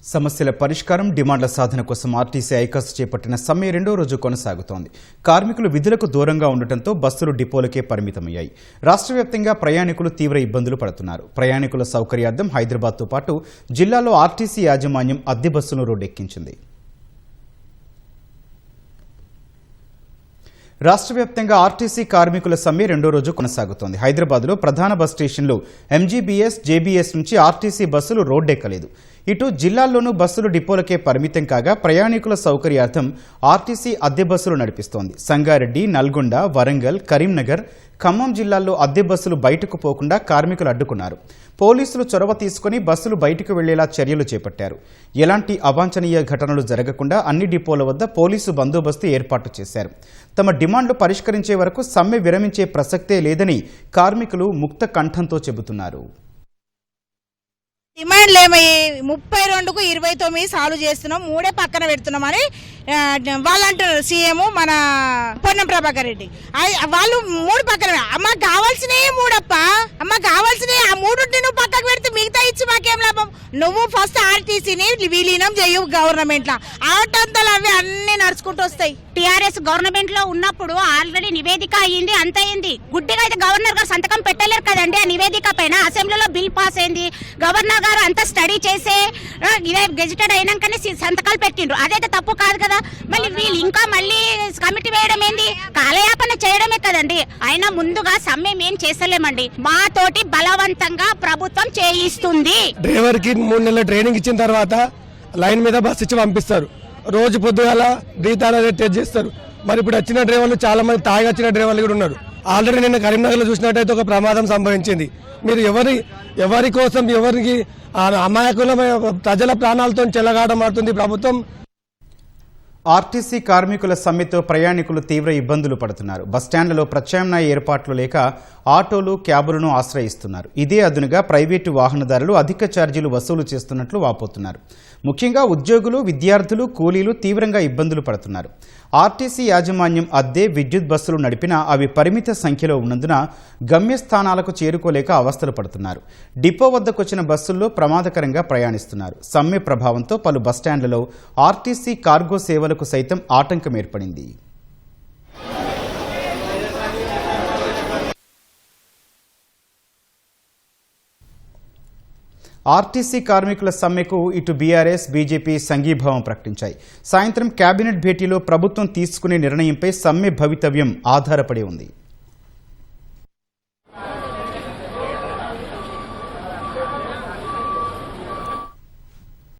సమస్యల పరిష్కారం డిమాండ్ల సాధన కోసం ఆర్టీసీ ఐకాస్ చేపట్టిన సమ్మె రెండో రోజు కొనసాగుతోంది. కార్మికులు విధులకు దూరంగా ఉండటంతో బస్సులు డిపోలకే పరిమితమయ్యాయి. రాష్ట్ర వ్యాప్తంగా ప్రయాణికులు తీవ్ర ఇబ్బందులు పడుతున్నారు. ప్రయాణికుల సౌకర్యార్థం హైదరాబాద్తో పాటు జిల్లాలో ఆర్టీసీ యాజమాన్యం అద్దె బస్సులను రోడ్డెక్కించింది. రాష్ట్ర వ్యాప్తంగా ఆర్టీసీ కార్మికుల సమ్మె రెండో రోజు కొనసాగుతోంది. హైదరాబాద్లో ప్రధాన బస్ స్టేషన్లు ఎంజీబీఎస్, జేబీఎస్ నుంచి ఆర్టీసీ బస్సులు రోడ్డెక్కలేదు. ఇటు జిల్లాల్లోనూ బస్సులు డిపోలకే పరిమితం కాగా ప్రయాణికుల సౌకర్యార్థం ఆర్టీసీ అద్దె బస్సులు నడిపిస్తోంది. సంగారెడ్డి, నల్గొండ, వరంగల్, కరీంనగర్, ఖమ్మం జిల్లాల్లో అద్దె బస్సులు బయటకు పోకుండా కార్మికులు అడ్డుకున్నారు. పోలీసులు చొరవ తీసుకుని బస్సులు బయటకు వెళ్లేలా చర్యలు చేపట్టారు. ఎలాంటి అవాంఛనీయ ఘటనలు జరగకుండా అన్ని డిపోల వద్ద పోలీసు బందోబస్తు ఏర్పాటు చేశారు. తమ డిమాండ్లు పరిష్కరించే వరకు సమ్మె విరమించే ప్రసక్తే లేదని కార్మికులు ముక్త కంఠంతో చెబుతున్నారు. డిమాండ్లు ఏమయ్యి 32కు 29 సాల్వ్ చేస్తున్నాం, 3 పక్కన పెడుతున్నామని వాళ్ళు అంటున్నారు. సీఎం మన పొన్నం ప్రభాకర్ రెడ్డి వాళ్ళు 3 పక్కన అమ్మ కావాల్సినవి 3 అప్ప అమ్మ కావాల్సినవి ఆ 3 నువ్వు పక్కకు పెడితే మిగతా ఇచ్చి మాకేం లాభం? నువ్వు ఫస్ట్ ఆర్టీసీని విలీనం చేయవు గవర్నమెంట్ లో, ఆటంతలు అవి అన్ని నడుచుకుంటూ వస్తాయి. టీఆర్ఎస్ గవర్నమెంట్ లో ఉన్నప్పుడు ఆల్రెడీ నివేదిక అయ్యింది, అంత అయింది. గుడ్డిగా అయితే గవర్నర్ గారు సంతకం పెట్టలేరు కదండి. ఆ నివేదిక పైన అసెంబ్లీలో బిల్ పాస్ అయింది. గవర్నర్ గారు అంతా స్టడీ చేసే ఇదే గెజిటెడ్ అయినాకనే సంతకాలు పెట్టిండ్రు. అదైతే తప్పు కాదు కదా. మళ్ళీ వీళ్ళు ఇంకా మళ్ళీ కమిటీ వేయడం ఏంది? కాలయాపన చేయడమే కదండి. అయినా ముందుగా సమ్మె మేం చేసలేమండి, మాతోటి బలవంతంగా ప్రభుత్వం చేయిస్తుంది. డ్రైవర్ కి 3 నెలల ట్రైనింగ్ ఇచ్చిన తర్వాత లైన్ మీద బస్ ఇచ్చి పంపిస్తారు. రోజు పొద్దుగాల బ్రీత్ టెస్ట్ చేస్తారు. మరి ఇప్పుడు వచ్చిన డ్రైవర్లు చాలా మంది తాగి వచ్చిన డ్రైవర్లు కూడా ఉన్నారు. ఆల్రెడీ నిన్న కరీంనగర్ లో చూసినట్టయితే ఒక ప్రమాదం సంభవించింది. మీరు ఎవరి కోసం ఎవరికి అమాయకుల ప్రజల ప్రాణాలతో చెలగాటమాడుతుంది ప్రభుత్వం. ఆర్టీసీ కార్మికుల సమ్మెతో ప్రయాణికులు తీవ్ర ఇబ్బందులు పడుతున్నారు. బస్టాండ్లలో ప్రత్యామ్నాయ ఏర్పాట్లు లేక ఆటోలు, క్యాబులను ఆశ్రయిస్తున్నారు. ఇదే అదునుగా ప్రైవేటు వాహనదారులు అధిక ఛార్జీలు వసూలు చేస్తున్నట్లు వాపోతున్నారు. ముఖ్యంగా ఉద్యోగులు, విద్యార్థులు, కూలీలు తీవ్రంగా ఇబ్బందులు పడుతున్నారు. ఆర్టీసీ యాజమాన్యం అద్దె, విద్యుత్ బస్సులు నడిపినా అవి పరిమిత సంఖ్యలో ఉన్నందున గమ్యస్థానాలకు చేరుకోలేక అవస్థలు పడుతున్నారు. డిపో వద్దకొచ్చిన బస్సుల్లో ప్రమాదకరంగా ప్రయాణిస్తున్నారు. సమ్మె ప్రభావంతో పలు బస్టాండ్లలో ఆర్టీసీ కార్గో సేవలకు సైతం ఆటంకం ఏర్పడింది. ఆర్టీసీ కార్మికుల సమ్మెకు ఇటు బీఆర్ఎస్, బీజేపీ సంఘీభావం ప్రకటించాయి. సాయంత్రం కేబినెట్ భేటీలో ప్రభుత్వం తీసుకునే నిర్ణయంపై సమ్మె భవితవ్యం ఆధారపడి ఉంది.